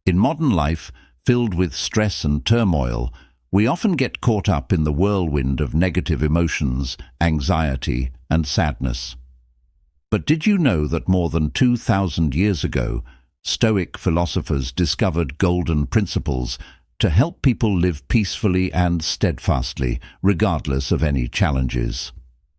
In modern life, filled with stress and turmoil, we often get caught up in the whirlwind of negative emotions, anxiety, and sadness. But did you know that more than 2,000 years ago, Stoic philosophers discovered golden principles to help people live peacefully and steadfastly, regardless of any challenges?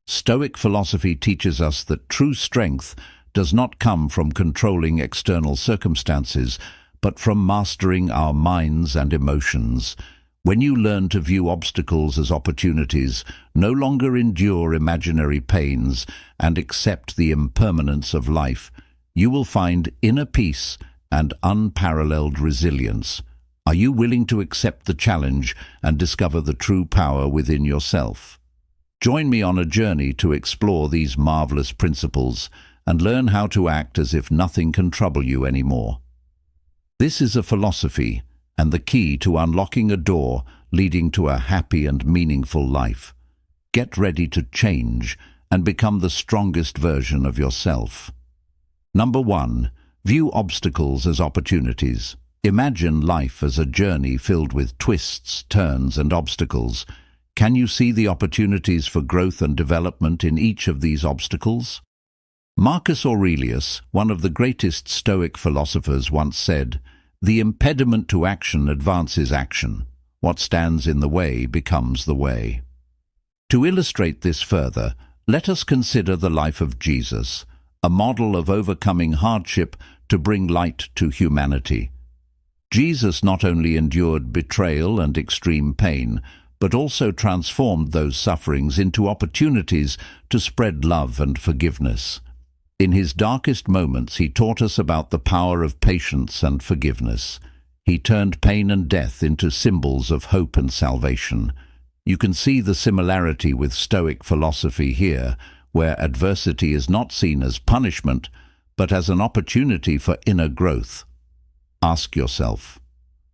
Stoic philosophy teaches us that true strength does not come from controlling external circumstances, but from mastering our minds and emotions. When you learn to view obstacles as opportunities, no longer endure imaginary pains, and accept the impermanence of life, you will find inner peace and unparalleled resilience. Are you willing to accept the challenge and discover the true power within yourself? Join me on a journey to explore these marvelous principles and learn how to act as if nothing can trouble you anymore. This is a philosophy and the key to unlocking a door leading to a happy and meaningful life. Get ready to change and become the strongest version of yourself. Number 1. View obstacles as opportunities. Imagine life as a journey filled with twists, turns, and obstacles. Can you see the opportunities for growth and development in each of these obstacles? Marcus Aurelius, one of the greatest Stoic philosophers, once said, "The impediment to action advances action. What stands in the way becomes the way." To illustrate this further, let us consider the life of Jesus, a model of overcoming hardship to bring light to humanity. Jesus not only endured betrayal and extreme pain, but also transformed those sufferings into opportunities to spread love and forgiveness. In his darkest moments, he taught us about the power of patience and forgiveness. He turned pain and death into symbols of hope and salvation. You can see the similarity with Stoic philosophy here, where adversity is not seen as punishment, but as an opportunity for inner growth. Ask yourself,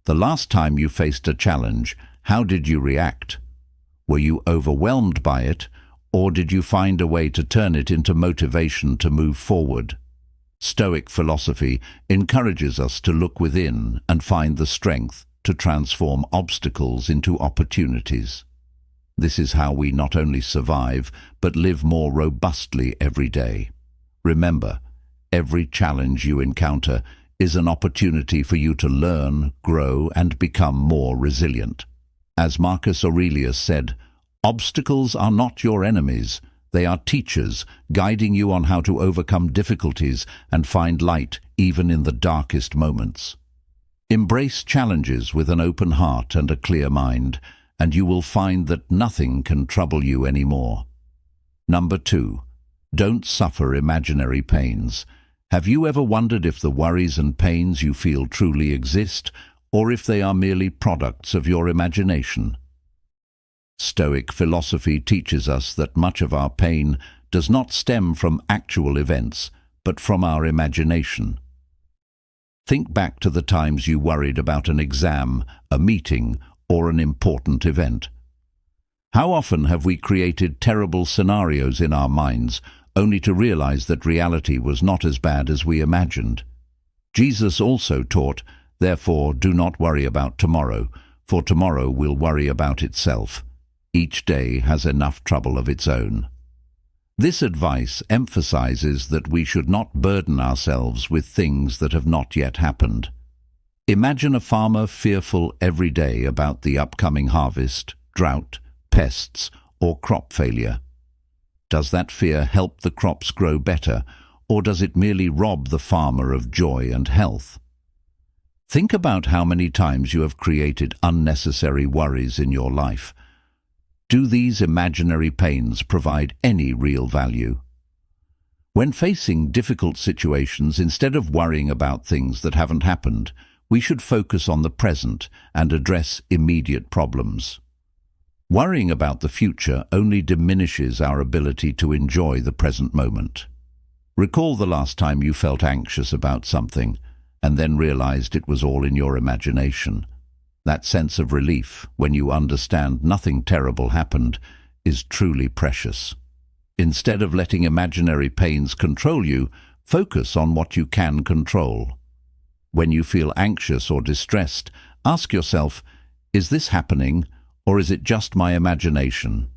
the last time you faced a challenge, how did you react? Were you overwhelmed by it, or did you find a way to turn it into motivation to move forward? Stoic philosophy encourages us to look within and find the strength to transform obstacles into opportunities. This is how we not only survive, but live more robustly every day. Remember, every challenge you encounter is an opportunity for you to learn, grow, and become more resilient. As Marcus Aurelius said, "Obstacles are not your enemies. They are teachers, guiding you on how to overcome difficulties and find light even in the darkest moments." Embrace challenges with an open heart and a clear mind, and you will find that nothing can trouble you anymore. Number 2. Don't suffer imaginary pains. Have you ever wondered if the worries and pains you feel truly exist, or if they are merely products of your imagination? Stoic philosophy teaches us that much of our pain does not stem from actual events, but from our imagination. Think back to the times you worried about an exam, a meeting, or an important event. How often have we created terrible scenarios in our minds, only to realize that reality was not as bad as we imagined? Jesus also taught, "Therefore do not worry about tomorrow, for tomorrow will worry about itself. Each day has enough trouble of its own." This advice emphasizes that we should not burden ourselves with things that have not yet happened. Imagine a farmer fearful every day about the upcoming harvest, drought, pests, or crop failure. Does that fear help the crops grow better, or does it merely rob the farmer of joy and health? Think about how many times you have created unnecessary worries in your life. Do these imaginary pains provide any real value? When facing difficult situations, instead of worrying about things that haven't happened, we should focus on the present and address immediate problems. Worrying about the future only diminishes our ability to enjoy the present moment. Recall the last time you felt anxious about something and then realized it was all in your imagination. That sense of relief, when you understand nothing terrible happened, is truly precious. Instead of letting imaginary pains control you, focus on what you can control. When you feel anxious or distressed, ask yourself, is this happening, or is it just my imagination?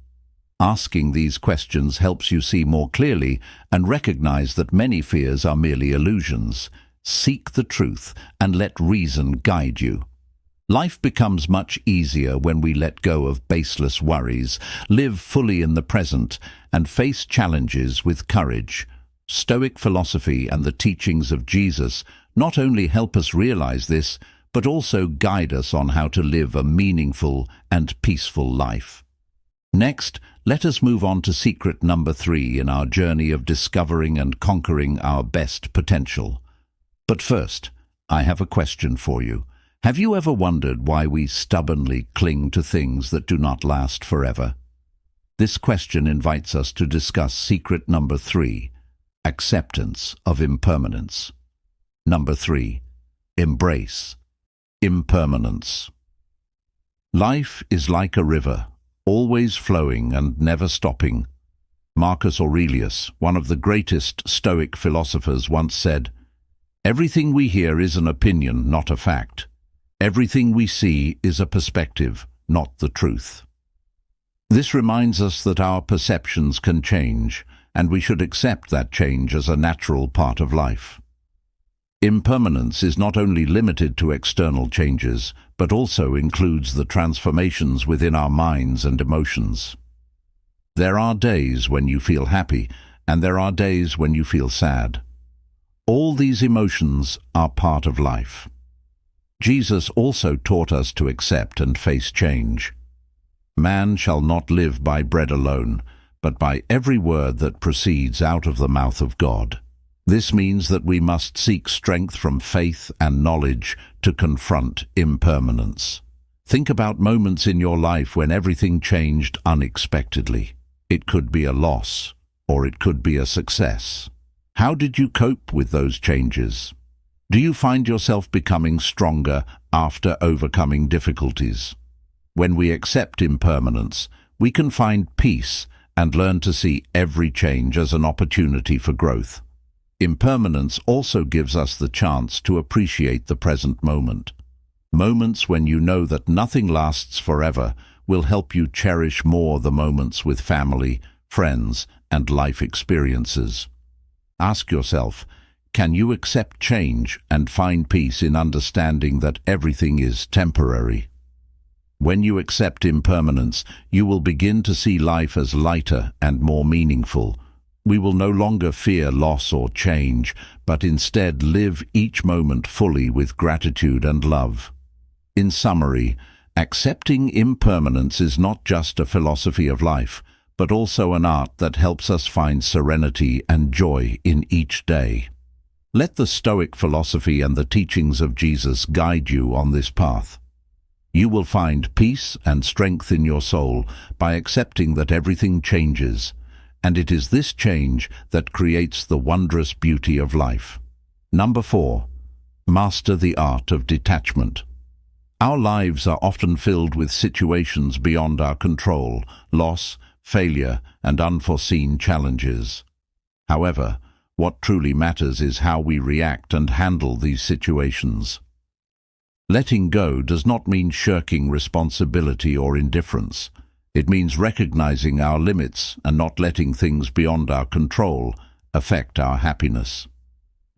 Asking these questions helps you see more clearly and recognize that many fears are merely illusions. Seek the truth and let reason guide you. Life becomes much easier when we let go of baseless worries, live fully in the present, and face challenges with courage. Stoic philosophy and the teachings of Jesus not only help us realize this, but also guide us on how to live a meaningful and peaceful life. Next, let us move on to secret number 3 in our journey of discovering and conquering our best potential. But first, I have a question for you. Have you ever wondered why we stubbornly cling to things that do not last forever? This question invites us to discuss secret number 3, acceptance of impermanence. Number 3, embrace impermanence. Life is like a river, always flowing and never stopping. Marcus Aurelius, one of the greatest Stoic philosophers, once said, "Everything we hear is an opinion, not a fact. Everything we see is a perspective, not the truth." This reminds us that our perceptions can change, and we should accept that change as a natural part of life. Impermanence is not only limited to external changes, but also includes the transformations within our minds and emotions. There are days when you feel happy, and there are days when you feel sad. All these emotions are part of life. Jesus also taught us to accept and face change. Man shall not live by bread alone, but by every word that proceeds out of the mouth of God. This means that we must seek strength from faith and knowledge to confront impermanence. Think about moments in your life when everything changed unexpectedly. It could be a loss, or it could be a success. How did you cope with those changes? Do you find yourself becoming stronger after overcoming difficulties? When we accept impermanence, we can find peace and learn to see every change as an opportunity for growth. Impermanence also gives us the chance to appreciate the present moment. Moments when you know that nothing lasts forever will help you cherish more the moments with family, friends, and life experiences. Ask yourself, can you accept change and find peace in understanding that everything is temporary? When you accept impermanence, you will begin to see life as lighter and more meaningful. We will no longer fear loss or change, but instead live each moment fully with gratitude and love. In summary, accepting impermanence is not just a philosophy of life, but also an art that helps us find serenity and joy in each day. Let the Stoic philosophy and the teachings of Jesus guide you on this path. You will find peace and strength in your soul by accepting that everything changes, and it is this change that creates the wondrous beauty of life. Number 4, master the art of detachment. Our lives are often filled with situations beyond our control, loss, failure, and unforeseen challenges. However, what truly matters is how we react and handle these situations. Letting go does not mean shirking responsibility or indifference. It means recognizing our limits and not letting things beyond our control affect our happiness.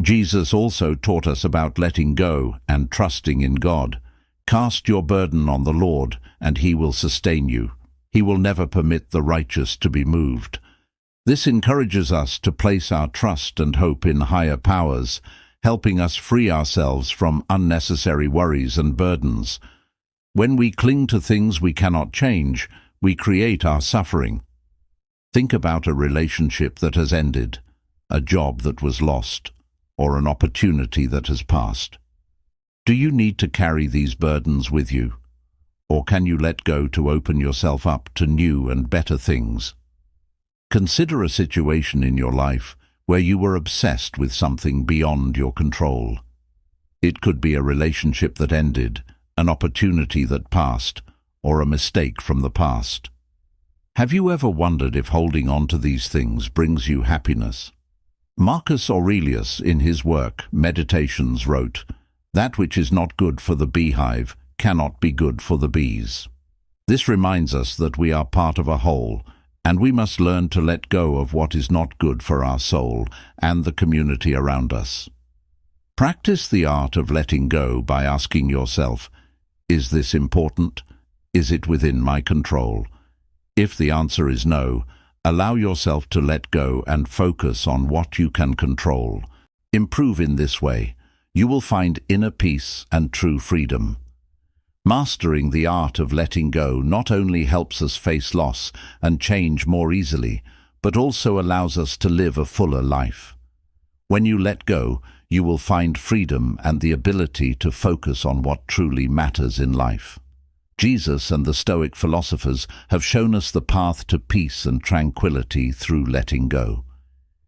Jesus also taught us about letting go and trusting in God. Cast your burden on the Lord, and He will sustain you. He will never permit the righteous to be moved. This encourages us to place our trust and hope in higher powers, helping us free ourselves from unnecessary worries and burdens. When we cling to things we cannot change, we create our suffering. Think about a relationship that has ended, a job that was lost, or an opportunity that has passed. Do you need to carry these burdens with you? Or can you let go to open yourself up to new and better things? Consider a situation in your life where you were obsessed with something beyond your control. It could be a relationship that ended, an opportunity that passed, or a mistake from the past. Have you ever wondered if holding on to these things brings you happiness? Marcus Aurelius, in his work Meditations, wrote, That which is not good for the beehive cannot be good for the bees. This reminds us that we are part of a whole, and we must learn to let go of what is not good for our soul and the community around us. Practice the art of letting go by asking yourself, is this important? Is it within my control? If the answer is no, allow yourself to let go and focus on what you can control. Improve in this way. You will find inner peace and true freedom. Mastering the art of letting go not only helps us face loss and change more easily, but also allows us to live a fuller life. When you let go, you will find freedom and the ability to focus on what truly matters in life. Jesus and the Stoic philosophers have shown us the path to peace and tranquility through letting go.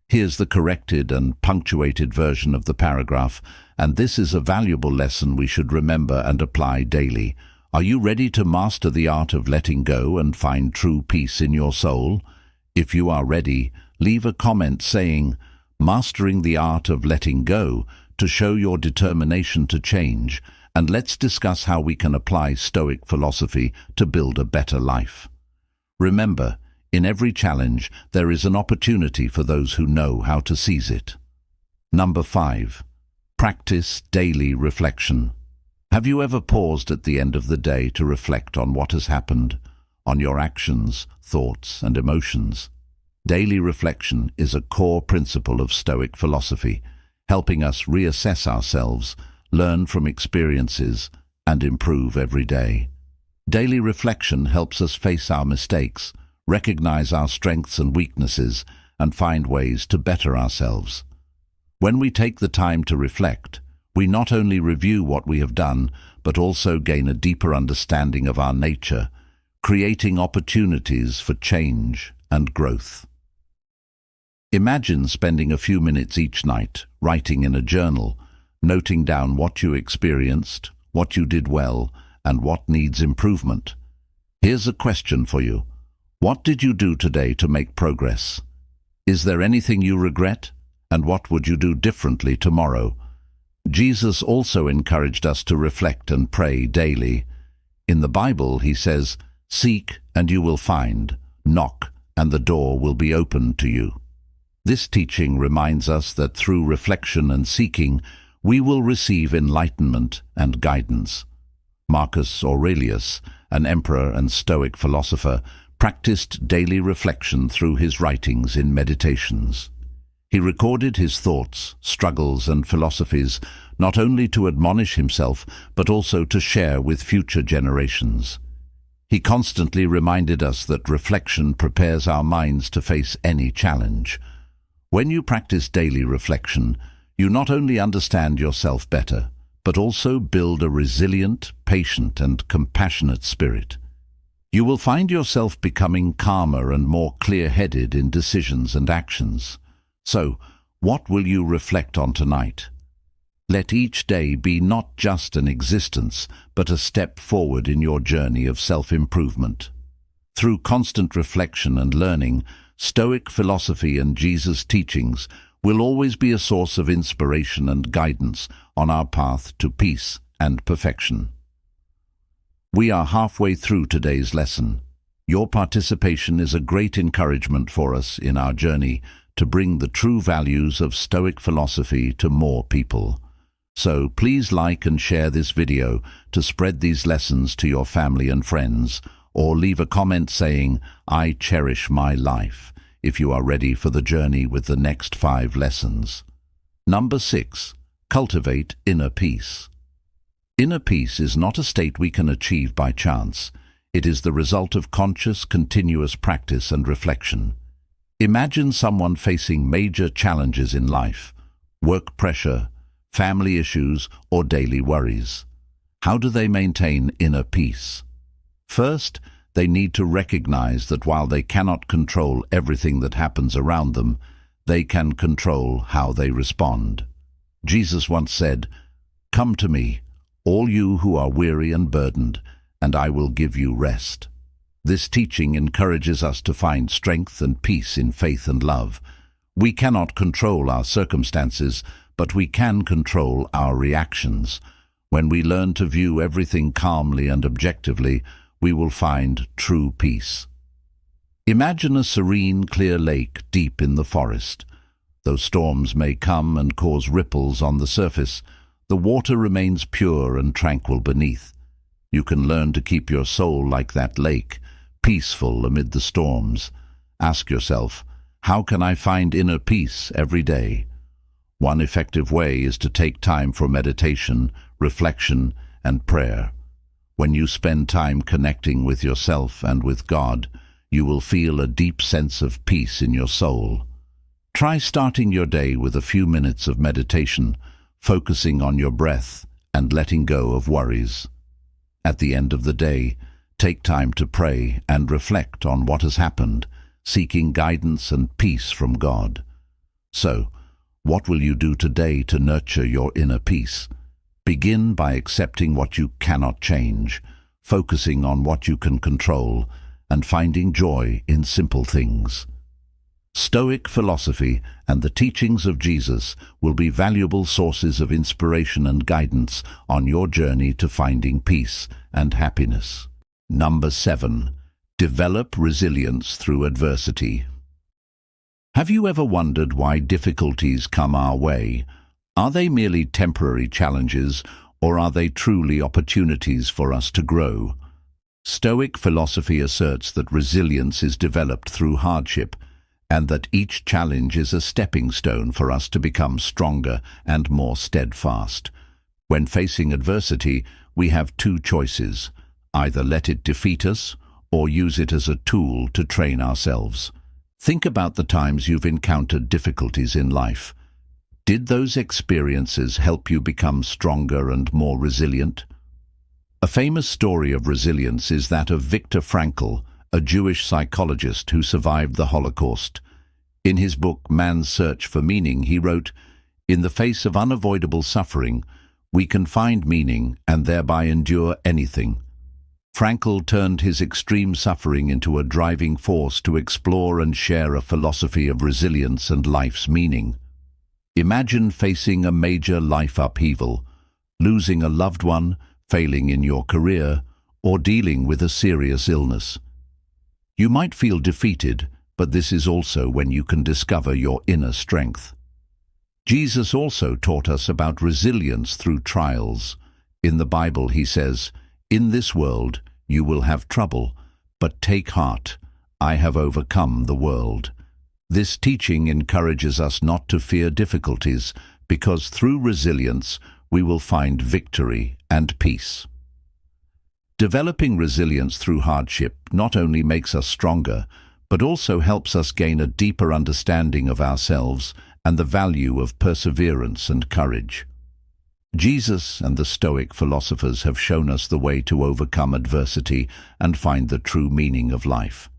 Here's the corrected and punctuated version of the paragraph, and this is a valuable lesson we should remember and apply daily. Are you ready to master the art of letting go and find true peace in your soul? If you are ready, leave a comment saying, "Mastering the art of letting go," to show your determination to change, and let's discuss how we can apply Stoic philosophy to build a better life. Remember, in every challenge, there is an opportunity for those who know how to seize it. Number 5. Practice daily reflection. Have you ever paused at the end of the day to reflect on what has happened, on your actions, thoughts, and emotions? Daily reflection is a core principle of Stoic philosophy, helping us reassess ourselves, learn from experiences, and improve every day. Daily reflection helps us face our mistakes, recognize our strengths and weaknesses, and find ways to better ourselves. When we take the time to reflect, we not only review what we have done, but also gain a deeper understanding of our nature, creating opportunities for change and growth. Imagine spending a few minutes each night writing in a journal, noting down what you experienced, what you did well, and what needs improvement. Here's a question for you. What did you do today to make progress? Is there anything you regret? And what would you do differently tomorrow? Jesus also encouraged us to reflect and pray daily. In the Bible, he says, "Seek and you will find, knock and the door will be opened to you." This teaching reminds us that through reflection and seeking, we will receive enlightenment and guidance. Marcus Aurelius, an emperor and Stoic philosopher, practiced daily reflection through his writings in Meditations. He recorded his thoughts, struggles, and philosophies not only to admonish himself, but also to share with future generations. He constantly reminded us that reflection prepares our minds to face any challenge. When you practice daily reflection, you not only understand yourself better, but also build a resilient, patient, and compassionate spirit. You will find yourself becoming calmer and more clear-headed in decisions and actions. So, what will you reflect on tonight? Let each day be not just an existence, but a step forward in your journey of self-improvement. Through constant reflection and learning, Stoic philosophy and Jesus' teachings will always be a source of inspiration and guidance on our path to peace and perfection. We are halfway through today's lesson. Your participation is a great encouragement for us in our journey to bring the true values of Stoic philosophy to more people. So please like and share this video to spread these lessons to your family and friends, or leave a comment saying, "I cherish my life," if you are ready for the journey with the next 5 lessons. Number 6. Cultivate inner peace. Inner peace is not a state we can achieve by chance. It is the result of conscious, continuous practice and reflection. Imagine someone facing major challenges in life, work pressure, family issues, or daily worries. How do they maintain inner peace? First, they need to recognize that while they cannot control everything that happens around them, they can control how they respond. Jesus once said, "Come to me, all you who are weary and burdened, and I will give you rest." This teaching encourages us to find strength and peace in faith and love. We cannot control our circumstances, but we can control our reactions. When we learn to view everything calmly and objectively, we will find true peace. Imagine a serene, clear lake deep in the forest. Though storms may come and cause ripples on the surface, the water remains pure and tranquil beneath. You can learn to keep your soul like that lake, peaceful amid the storms. Ask yourself, how can I find inner peace every day? One effective way is to take time for meditation, reflection, and prayer. When you spend time connecting with yourself and with God, you will feel a deep sense of peace in your soul. Try starting your day with a few minutes of meditation, focusing on your breath and letting go of worries. At the end of the day, take time to pray and reflect on what has happened, seeking guidance and peace from God. So, what will you do today to nurture your inner peace? Begin by accepting what you cannot change, focusing on what you can control, and finding joy in simple things. Stoic philosophy and the teachings of Jesus will be valuable sources of inspiration and guidance on your journey to finding peace and happiness. Number 7. Develop resilience through adversity. Have you ever wondered why difficulties come our way? Are they merely temporary challenges, or are they truly opportunities for us to grow? Stoic philosophy asserts that resilience is developed through hardship, and that each challenge is a stepping stone for us to become stronger and more steadfast. When facing adversity, we have two choices: either let it defeat us, or use it as a tool to train ourselves. Think about the times you've encountered difficulties in life. Did those experiences help you become stronger and more resilient? A famous story of resilience is that of Viktor Frankl, a Jewish psychologist who survived the Holocaust. In his book Man's Search for Meaning, he wrote, "In the face of unavoidable suffering, we can find meaning and thereby endure anything." Frankl turned his extreme suffering into a driving force to explore and share a philosophy of resilience and life's meaning. Imagine facing a major life upheaval, losing a loved one, failing in your career, or dealing with a serious illness. You might feel defeated, but this is also when you can discover your inner strength. Jesus also taught us about resilience through trials. In the Bible, he says, "In this world you will have trouble, but take heart, I have overcome the world." This teaching encourages us not to fear difficulties, because through resilience we will find victory and peace. Developing resilience through hardship not only makes us stronger, but also helps us gain a deeper understanding of ourselves and the value of perseverance and courage. Jesus and the Stoic philosophers have shown us the way to overcome adversity and find the true meaning of life.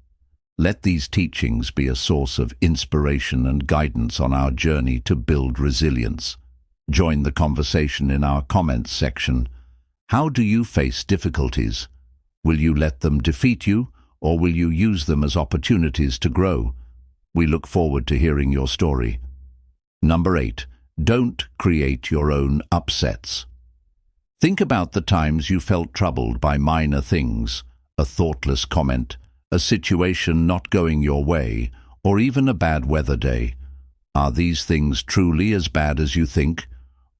Let these teachings be a source of inspiration and guidance on our journey to build resilience. Join the conversation in our comments section. How do you face difficulties? Will you let them defeat you, or will you use them as opportunities to grow? We look forward to hearing your story. Number 8. Don't create your own upsets. Think about the times you felt troubled by minor things, a thoughtless comment, a situation not going your way, or even a bad weather day. Are these things truly as bad as you think,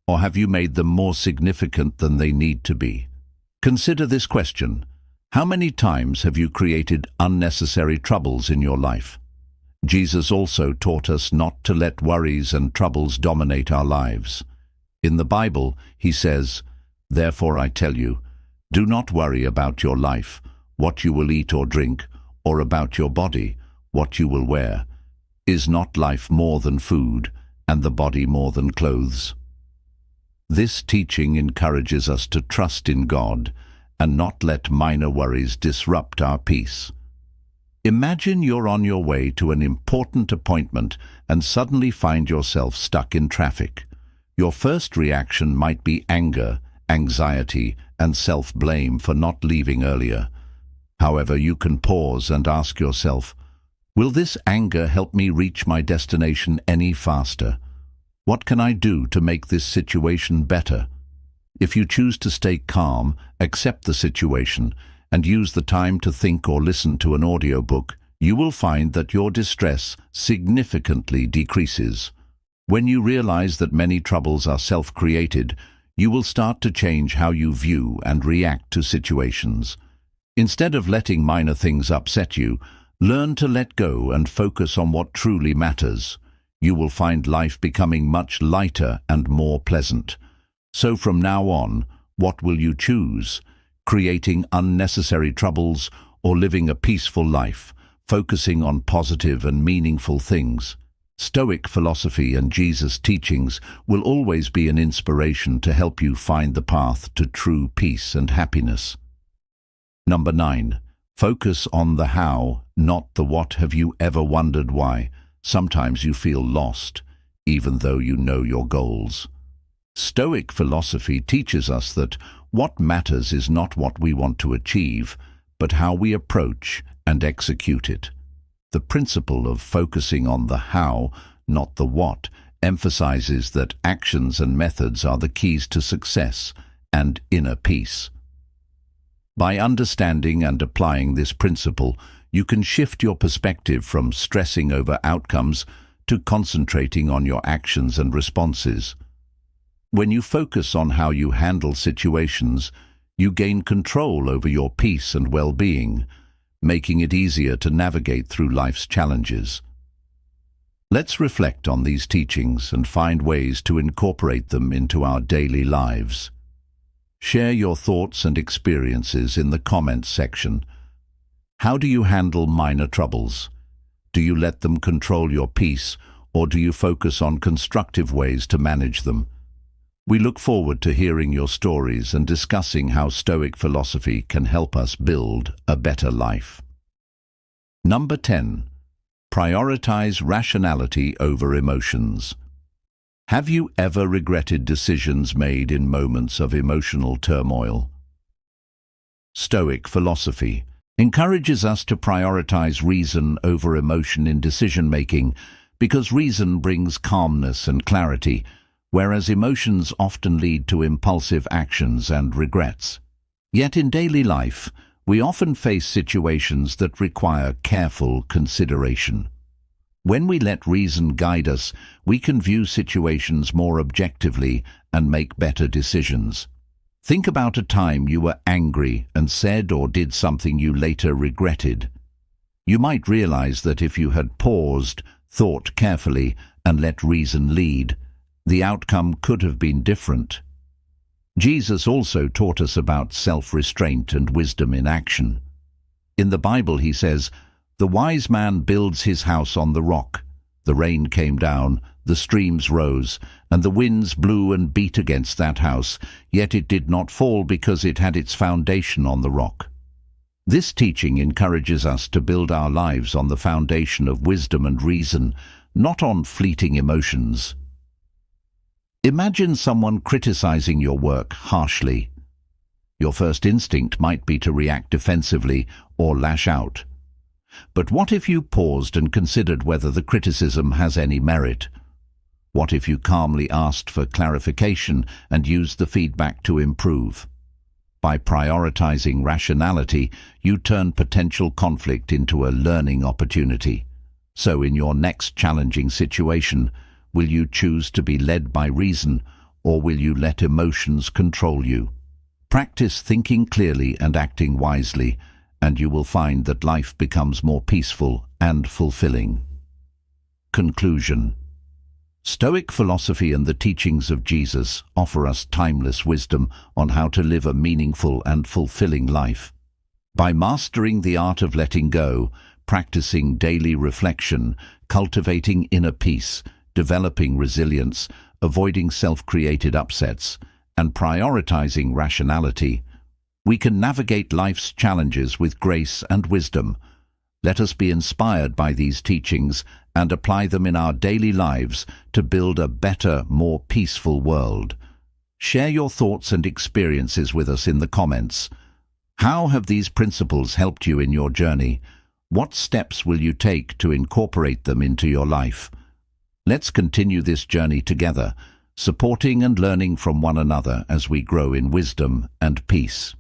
or have you made them more significant than they need to be? Consider this question: how many times have you created unnecessary troubles in your life? Jesus also taught us not to let worries and troubles dominate our lives. In the Bible, he says, "Therefore I tell you, do not worry about your life, what you will eat or drink, or about your body, what you will wear. Is not life more than food, and the body more than clothes?" This teaching encourages us to trust in God and not let minor worries disrupt our peace. Imagine you're on your way to an important appointment and suddenly find yourself stuck in traffic. Your first reaction might be anger, anxiety, and self-blame for not leaving earlier. However, you can pause and ask yourself, will this anger help me reach my destination any faster? What can I do to make this situation better? If you choose to stay calm, accept the situation, and use the time to think or listen to an audiobook, you will find that your distress significantly decreases. When you realize that many troubles are self-created, you will start to change how you view and react to situations. Instead of letting minor things upset you, learn to let go and focus on what truly matters. You will find life becoming much lighter and more pleasant. So from now on, what will you choose? Creating unnecessary troubles or living a peaceful life, focusing on positive and meaningful things? Stoic philosophy and Jesus' teachings will always be an inspiration to help you find the path to true peace and happiness. Number 9. Focus on the how, not the what. Have you ever wondered why sometimes you feel lost, even though you know your goals? Stoic philosophy teaches us that what matters is not what we want to achieve, but how we approach and execute it. The principle of focusing on the how, not the what, emphasizes that actions and methods are the keys to success and inner peace. By understanding and applying this principle, you can shift your perspective from stressing over outcomes to concentrating on your actions and responses. When you focus on how you handle situations, you gain control over your peace and well-being, making it easier to navigate through life's challenges. Let's reflect on these teachings and find ways to incorporate them into our daily lives. Share your thoughts and experiences in the comments section. How do you handle minor troubles? Do you let them control your peace, or do you focus on constructive ways to manage them? We look forward to hearing your stories and discussing how Stoic philosophy can help us build a better life. Number 10. Prioritize rationality over emotions. Have you ever regretted decisions made in moments of emotional turmoil? Stoic philosophy encourages us to prioritize reason over emotion in decision-making because reason brings calmness and clarity, whereas emotions often lead to impulsive actions and regrets. Yet in daily life, we often face situations that require careful consideration. When we let reason guide us, we can view situations more objectively and make better decisions. Think about a time you were angry and said or did something you later regretted. You might realize that if you had paused, thought carefully, and let reason lead, the outcome could have been different. Jesus also taught us about self-restraint and wisdom in action. In the Bible he says, "The wise man builds his house on the rock. The rain came down, the streams rose, and the winds blew and beat against that house, yet it did not fall because it had its foundation on the rock." This teaching encourages us to build our lives on the foundation of wisdom and reason, not on fleeting emotions. Imagine someone criticizing your work harshly. Your first instinct might be to react defensively or lash out. But what if you paused and considered whether the criticism has any merit? What if you calmly asked for clarification and used the feedback to improve? By prioritizing rationality, you turn potential conflict into a learning opportunity. So in your next challenging situation, will you choose to be led by reason, or will you let emotions control you? Practice thinking clearly and acting wisely, and you will find that life becomes more peaceful and fulfilling. Conclusion. Stoic philosophy and the teachings of Jesus offer us timeless wisdom on how to live a meaningful and fulfilling life. By mastering the art of letting go, practicing daily reflection, cultivating inner peace, developing resilience, avoiding self-created upsets, and prioritizing rationality, we can navigate life's challenges with grace and wisdom. Let us be inspired by these teachings and apply them in our daily lives to build a better, more peaceful world. Share your thoughts and experiences with us in the comments. How have these principles helped you in your journey? What steps will you take to incorporate them into your life? Let's continue this journey together, supporting and learning from one another as we grow in wisdom and peace.